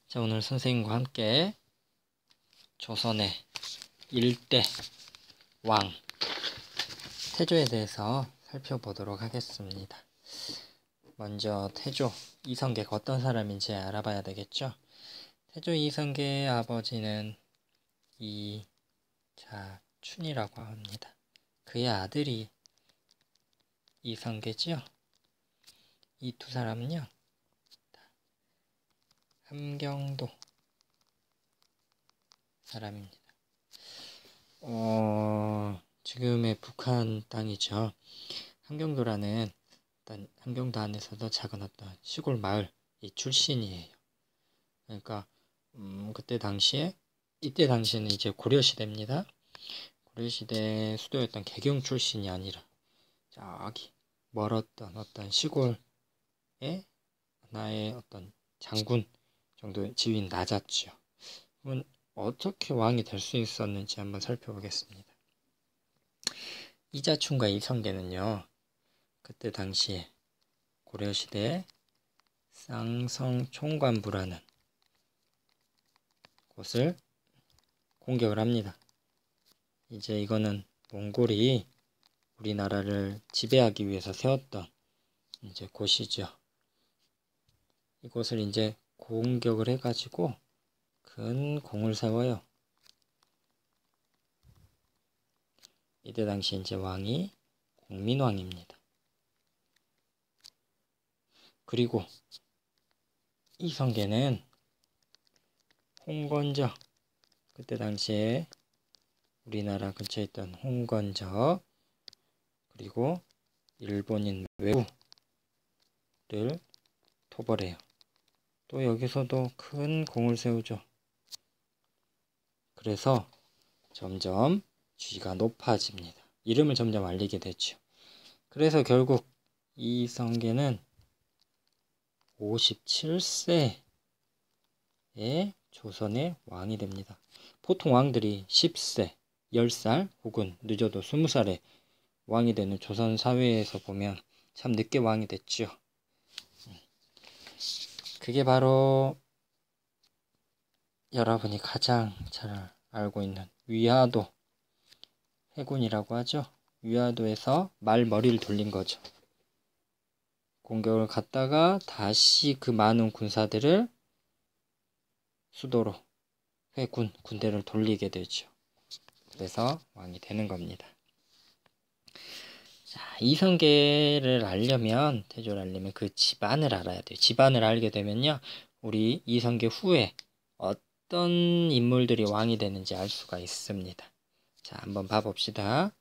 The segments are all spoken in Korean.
자, 오늘 선생님과 함께 조선의 1대 왕 태조에 대해서 살펴보도록 하겠습니다. 먼저 태조 이성계가 어떤 사람인지 알아봐야 되겠죠. 태조 이성계의 아버지는 이자춘이라고 합니다. 그의 아들이 이성계지요. 이 두 사람은요, 함경도 사람입니다. 지금의 북한 땅이죠. 함경도라는 일단 함경도 안에서도 작은 어떤 시골 마을 출신이에요. 그러니까 이때 당시에는 이제 고려시대입니다. 고려시대 수도였던 개경 출신이 아니라 저기 멀었던 어떤 시골의 하나의 어떤 장군 정도 지위는 낮았죠. 그러면 어떻게 왕이 될 수 있었는지 한번 살펴보겠습니다. 이자춘과 이성계는요, 그때 당시에 고려시대 쌍성총관부라는 곳을 공격을 합니다. 이제 이거는 몽골이 우리나라를 지배하기 위해서 세웠던 이제 곳이죠. 이곳을 이제 공격을 해가지고 큰 공을 세워요. 이때 당시 이제 왕이 공민왕입니다. 그리고 이성계는 홍건적, 그때 당시에 우리나라 근처에 있던 홍건적, 그리고 일본인 외구를 토벌해요. 또 여기서도 큰 공을 세우죠. 그래서 점점 지위가 높아집니다. 이름을 점점 알리게 되죠. 그래서 결국 이성계는 57세에 조선의 왕이 됩니다. 보통 왕들이 10세, 10살 혹은 늦어도 20살에 왕이 되는 조선 사회에서 보면 참 늦게 왕이 됐죠. 그게 바로 여러분이 가장 잘 알고 있는 위화도 해군이라고 하죠. 위화도에서 말머리를 돌린 거죠. 공격을 갔다가 다시 그 많은 군사들을 수도로 군대를 돌리게 되죠. 그래서 왕이 되는 겁니다. 자, 이성계를 알려면, 태조를 알려면 그 집안을 알아야 돼요. 집안을 알게 되면요, 우리 이성계 후에 어떤 인물들이 왕이 되는지 알 수가 있습니다. 자, 한번 봐봅시다.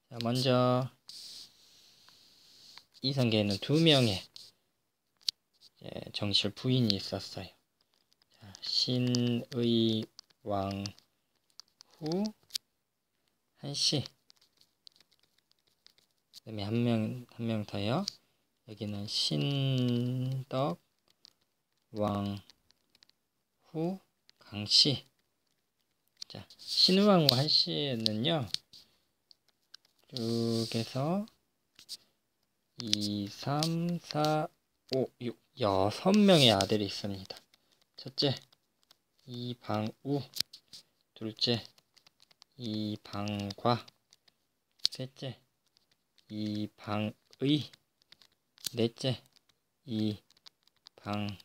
자, 먼저 이성계에는 2명의 정실 부인이 있었어요. 자, 신의왕후 한씨. 그다음에 한 명 더요. 여기는 신덕왕후 강씨. 자, 신의왕후 한씨는요, 쭉 해서 2, 3, 4, 5, 6, 6명의 아들이 있습니다. 첫째, 이방우. 둘째, 이방과. 셋째, 이방의. 넷째, 이방간.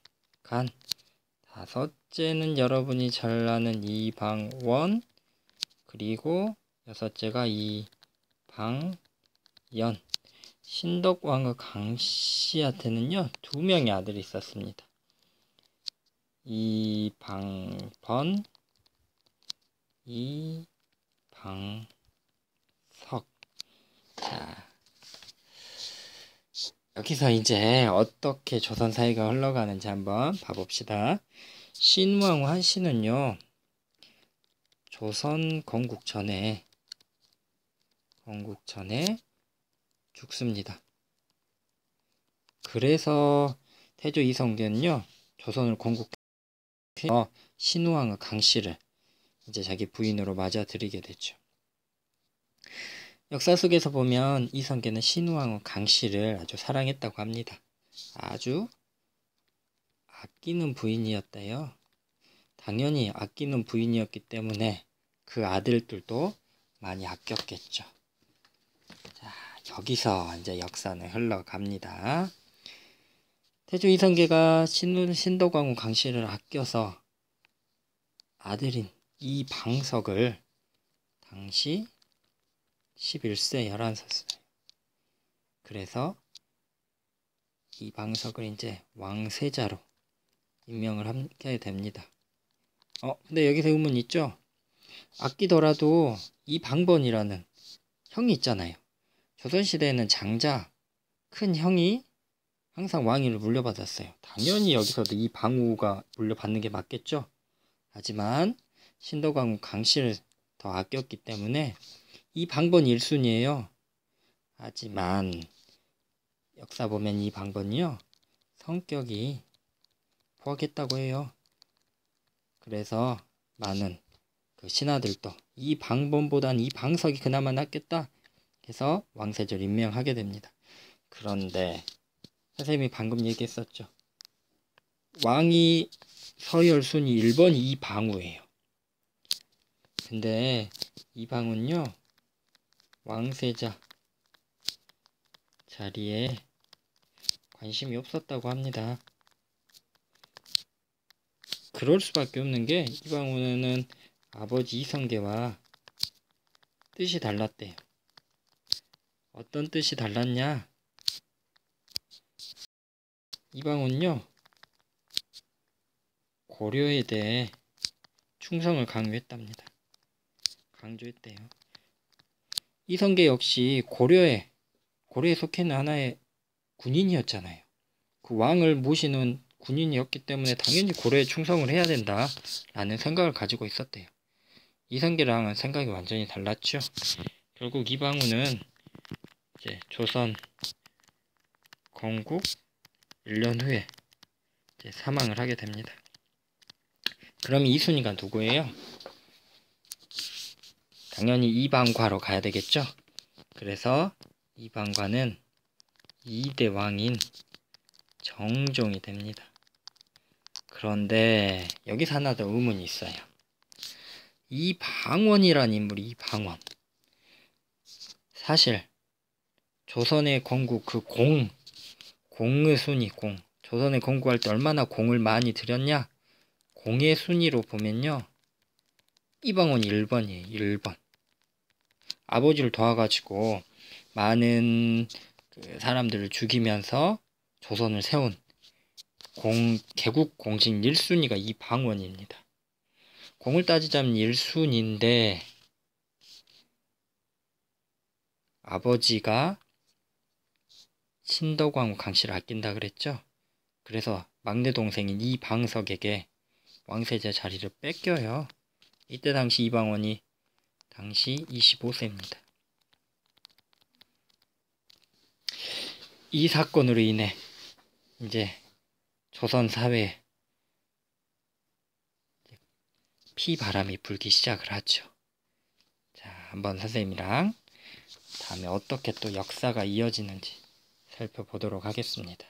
다섯째는 여러분이 잘 아는 이방원. 그리고 여섯째가 이방연. 신덕왕후 강씨한테는요, 2명의 아들이 있었습니다. 이방번, 이방석. 자, 여기서 이제 어떻게 조선 사회가 흘러가는지 한번 봐봅시다. 신우왕후 한씨는요, 조선 건국 전에 죽습니다. 그래서 태조 이성계는요, 조선을 건국해서 신우왕후 강씨를 이제 자기 부인으로 맞아들이게 됐죠. 역사 속에서 보면 이성계는 신우왕후 강씨를 아주 사랑했다고 합니다. 아주 아끼는 부인이었대요. 당연히 아끼는 부인이었기 때문에 그 아들들도 많이 아꼈겠죠. 자, 여기서 이제 역사는 흘러갑니다. 태조 이성계가 신도광우 강씨를 아껴서 아들인 이방석을 당시 11세 11살. 그래서 이방석을 이제 왕세자로 임명을 하게 됩니다. 근데 여기서 의문 있죠? 아끼더라도 이방번이라는 형이 있잖아요. 조선시대에는 장자, 큰 형이 항상 왕위를 물려받았어요. 당연히 여기서도 이방우가 물려받는 게 맞겠죠? 하지만 신도광우 강씨를 더 아꼈기 때문에 이방번 1순위예요. 하지만 역사 보면 이방번이요, 성격이 포악했다고 해요. 그래서 많은 그 신하들도 이방번보단 이방석이 그나마 낫겠다 해서 왕세자를 임명하게 됩니다. 그런데 선생님이 방금 얘기했었죠. 왕이 서열 순위 1번이 이방우예요. 근데 이방우는요, 왕세자 자리에 관심이 없었다고 합니다. 그럴 수밖에 없는 게 이방우는 아버지 이성계와 뜻이 달랐대요. 어떤 뜻이 달랐냐? 이방우는요, 고려에 대해 충성을 강조했대요. 이성계 역시 고려에 속해 있는 하나의 군인이었잖아요. 그 왕을 모시는 군인이었기 때문에 당연히 고려에 충성을 해야 된다라는 생각을 가지고 있었대요. 이성계랑은 생각이 완전히 달랐죠. 결국 이방우는 이제 조선 건국 1년 후에 이제 사망을 하게 됩니다. 그럼 이순위가 누구예요? 당연히 이방과로 가야 되겠죠. 그래서 이방과는 2대 왕인 정종이 됩니다. 그런데 여기서 하나 더 의문이 있어요. 이방원이란 인물이 이방원. 사실 조선의 건국 그 공의 순위 조선의 건국할 때 얼마나 공을 많이 들였냐? 공의 순위로 보면요, 이방원이 1번이에요. 1번. 아버지를 도와가지고 많은 그 사람들을 죽이면서 조선을 세운 개국 공식 1순위가 이방원입니다. 공을 따지자면 1순위인데 아버지가 신도광우 강씨를 아낀다 그랬죠. 그래서 막내 동생인 이방석에게 왕세자 자리를 뺏겨요. 이때 당시 이방원이 당시 25세입니다. 이 사건으로 인해 이제 조선 사회에 피바람이 불기 시작을 하죠. 자, 한번 선생님이랑 다음에 어떻게 또 역사가 이어지는지 살펴보도록 하겠습니다.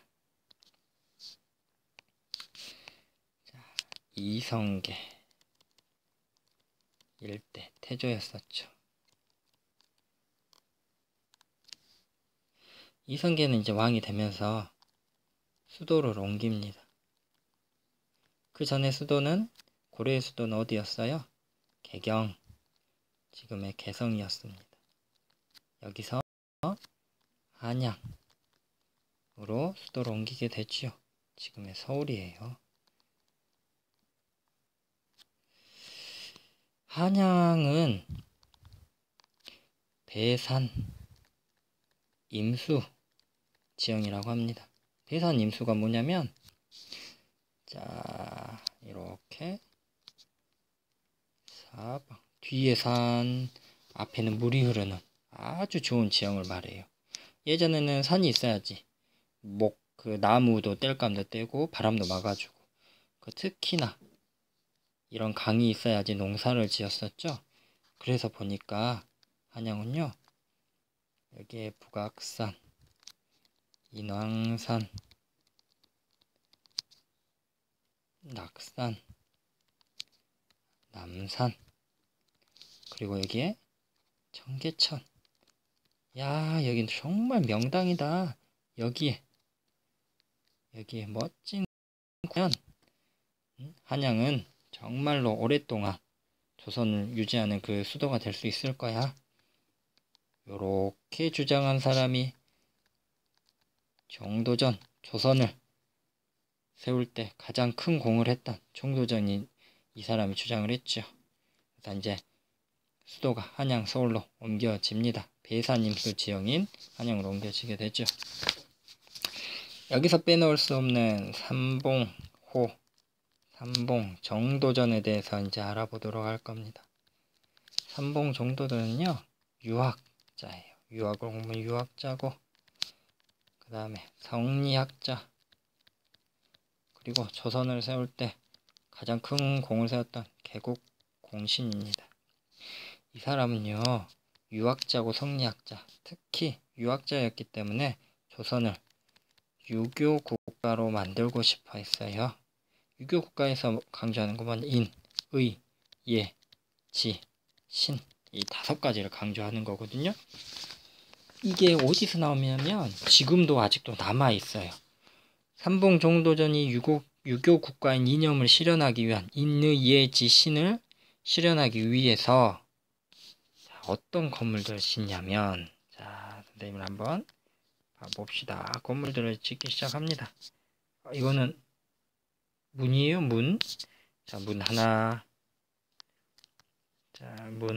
자, 이성계 일대 태조였었죠. 이성계는 이제 왕이 되면서 수도를 옮깁니다. 그 전에 수도는, 고려의 수도는 어디였어요? 개경, 지금의 개성이었습니다. 여기서 한양으로 수도를 옮기게 됐죠. 지금의 서울이에요. 한양은 배산, 임수 지형이라고 합니다. 배산 임수가 뭐냐면, 자, 이렇게 사방 뒤에 산, 앞에는 물이 흐르는 아주 좋은 지형을 말해요. 예전에는 산이 있어야지 그 나무도 땔감도 떼고 바람도 막아주고, 특히나 이런 강이 있어야지 농사를 지었었죠. 그래서 보니까 한양은요, 여기에 북악산, 인왕산, 낙산, 남산, 그리고 여기에 청계천. 야, 여긴 정말 명당이다. 여기에 멋진 면 한양은 정말로 오랫동안 조선을 유지하는 그 수도가 될 수 있을 거야. 요렇게 주장한 사람이 정도전 조선을 세울 때 가장 큰 공을 했던 정도전이 이 사람이 주장을 했죠. 그래서 이제 수도가 한양 서울로 옮겨집니다. 배산임수 지형인 한양으로 옮겨지게 되죠. 여기서 빼놓을 수 없는 삼봉호, 삼봉 정도전에 대해서 이제 알아보도록 할 겁니다. 삼봉 정도전은요, 유학자예요. 유학을 공부한 유학자고, 그 다음에 성리학자, 그리고 조선을 세울 때 가장 큰 공을 세웠던 개국 공신입니다. 이 사람은요, 유학자고 성리학자, 특히 유학자였기 때문에 조선을 유교 국가로 만들고 싶어 했어요. 유교 국가에서 강조하는 것만 인, 의, 예, 지, 신, 이 5가지를 강조하는 거거든요. 이게 어디서 나오냐면 지금도 아직도 남아 있어요. 삼봉 정도전이 유교 국가인 이념을 실현하기 위한 인의, 예, 지, 신을 실현하기 위해서 어떤 건물들을 짓냐면, 자, 선생님을 한번 봅시다. 건물들을 짓기 시작합니다. 이거는 문이에요, 문. 자, 문 하나. 자, 문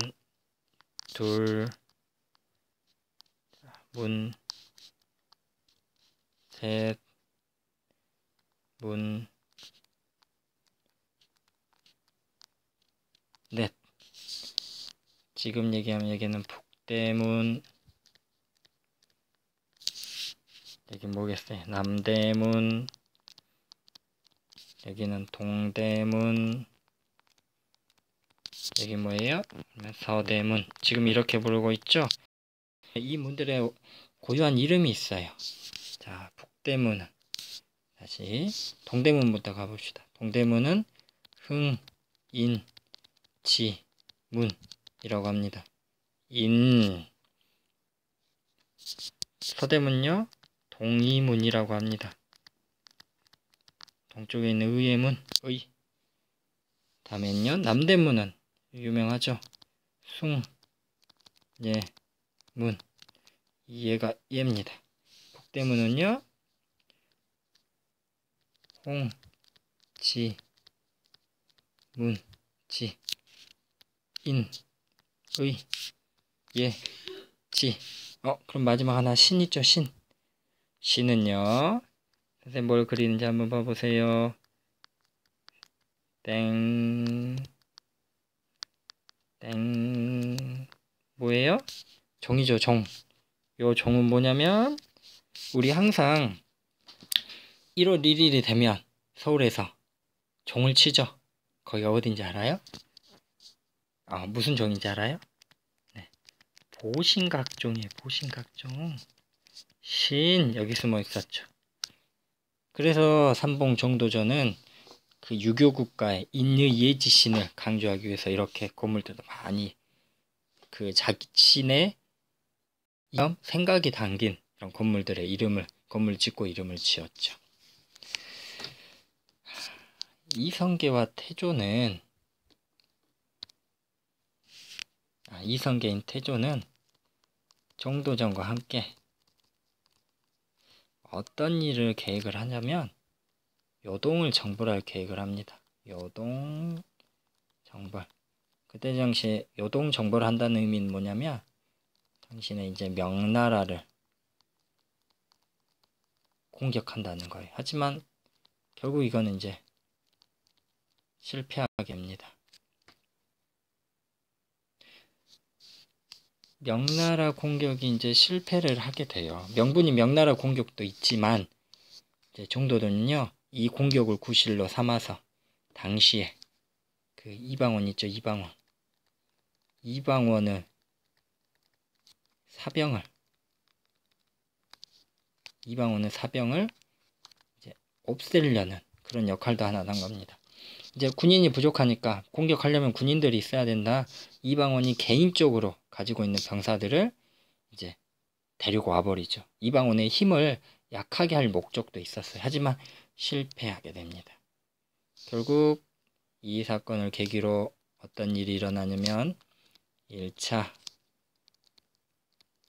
둘. 자, 문 셋. 문 넷. 지금 얘기하면 여기는 북대문. 여기 뭐겠어요? 남대문. 여기는 동대문. 여기 뭐예요? 서대문. 지금 이렇게 부르고 있죠? 이 문들의 고유한 이름이 있어요. 자, 북대문은 다시 동대문부터 가봅시다. 동대문은 흥, 인, 지, 문이라고 합니다. 인. 서대문요, 동이문이라고 합니다. 동쪽에 있는 의의 문, 의. 다음엔요, 남대문은 유명하죠. 숭, 예, 문. 얘가 얘입니다. 북대문은요, 홍, 지, 문, 지, 인, 의, 예, 지. 그럼 마지막 하나 신 있죠, 신. 신은요, 선생님 뭘 그리는지 한번 봐보세요. 땡, 뭐예요? 종이죠, 종. 요 종은 뭐냐면, 우리 항상 1월 1일이 되면 서울에서 종을 치죠. 거기가 어딘지 알아요? 무슨 종인지 알아요? 네. 보신각종이에요. 보신각종. 신 여기 숨어 있었죠. 그래서 삼봉 정도전은 그 유교 국가의 인의 예지신을 강조하기 위해서 이렇게 건물들도 많이 그 자신의 생각이 담긴 이런 건물들의 건물 짓고 이름을 지었죠. 이성계와 태조는 이성계인 태조는 정도전과 함께 어떤 일을 계획을 하냐면 요동을 정벌할 계획을 합니다. 요동 정벌. 그때 당시에 요동 정벌을 한다는 의미는 뭐냐면 당신의 이제 명나라를 공격한다는 거예요. 하지만 결국 이거는 이제 실패하게 됩니다. 명나라 공격이 이제 실패를 하게 돼요. 명분이 명나라 공격도 있지만 이제 정도전은요, 이 공격을 구실로 삼아서 당시에 그 이방원 있죠, 이방원을 사병을 이제 없애려는 그런 역할도 하나 한 겁니다. 이제 군인이 부족하니까 공격하려면 군인들이 있어야 된다. 이방원이 개인적으로 가지고 있는 병사들을 이제 데리고 와버리죠. 이방원의 힘을 약하게 할 목적도 있었어요. 하지만 실패하게 됩니다. 결국 이 사건을 계기로 어떤 일이 일어나냐면 1차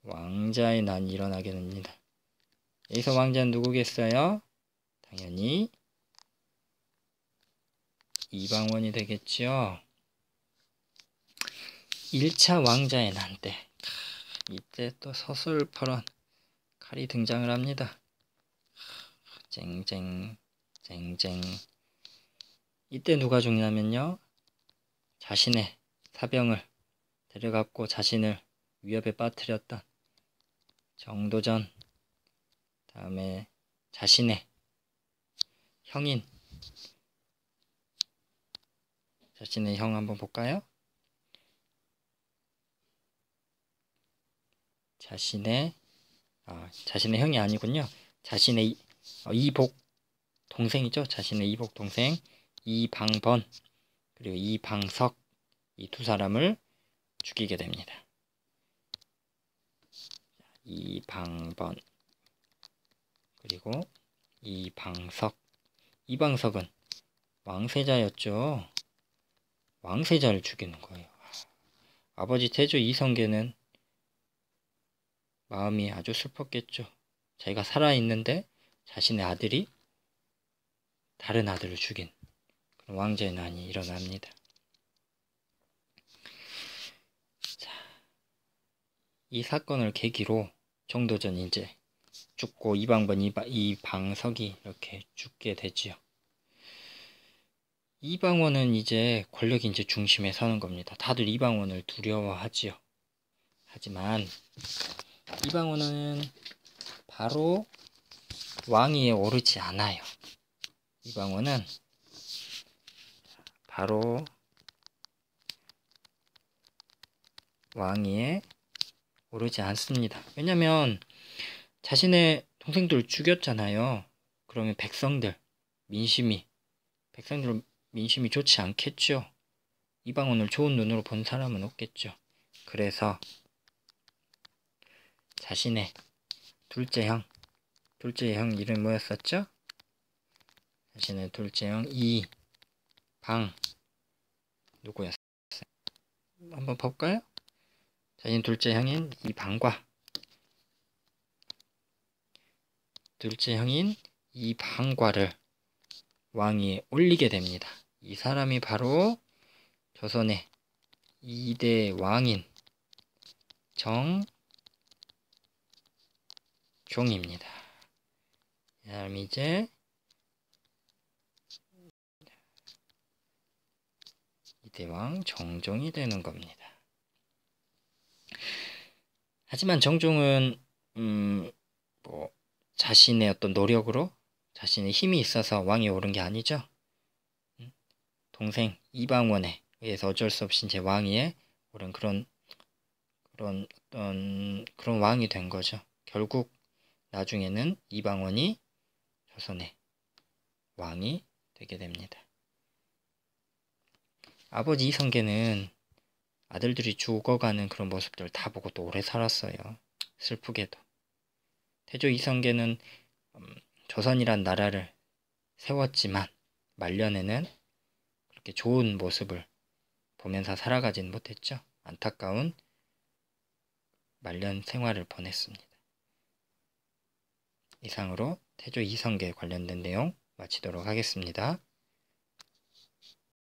왕자의 난이 일어나게 됩니다. 여기서 왕자는 누구겠어요? 당연히 이방원이 되겠죠. 1차 왕자의 난 때, 이때 또 서슬퍼런 칼이 등장을 합니다. 쨍쨍 쨍쨍. 이때 누가 죽냐면요, 자신의 사병을 데려갔고 자신을 위협에 빠뜨렸던 정도전, 다음에 자신의 형인, 자신의 형 한번 볼까요? 자신의 형이 아니군요. 자신의 이복 동생이죠. 자신의 이복 동생 이방번, 그리고 이방석, 이 두 사람을 죽이게 됩니다. 이방번 그리고 이방석. 이방석은 왕세자였죠. 왕세자를 죽이는 거예요. 아버지 태조 이성계는 마음이 아주 슬펐겠죠. 자기가 살아있는데 자신의 아들이 다른 아들을 죽인 그런 왕자의 난이 일어납니다. 자, 이 사건을 계기로 정도전이 이제 죽고 이방번, 이방석이 이렇게 죽게 되지요. 이방원은 이제 권력이 이제 중심에 서는 겁니다. 다들 이방원을 두려워하지요. 하지만 이방원은 바로 왕위에 오르지 않아요. 이방원은 바로 왕위에 오르지 않습니다. 왜냐면 자신의 동생들 죽였잖아요. 그러면 백성들 민심이 좋지 않겠죠. 이방원을 좋은 눈으로 본 사람은 없겠죠. 그래서 자신의 둘째 형 이름 뭐였었죠? 자신의 둘째 형 이방 누구였어요? 한번 볼까요? 자신 둘째 형인 이방과 둘째 형인 이방과를 왕위에 올리게 됩니다. 이 사람이 바로 조선의 2대 왕인 정종입니다. 이 사람이 이제 2대 왕 정종이 되는 겁니다. 하지만 정종은 자신의 어떤 노력으로 자신의 힘이 있어서 왕에 오른 게 아니죠. 동생 이방원에 의해서 어쩔 수 없이 이제 왕위에 오른 그런 왕이 된 거죠. 결국 나중에는 이방원이 조선의 왕이 되게 됩니다. 아버지 이성계는 아들들이 죽어가는 그런 모습들을 다 보고 또 오래 살았어요. 슬프게도. 태조 이성계는 조선이란 나라를 세웠지만 말년에는 그렇게 좋은 모습을 보면서 살아가진 못했죠. 안타까운 말년 생활을 보냈습니다. 이상으로 태조 이성계에 관련된 내용 마치도록 하겠습니다.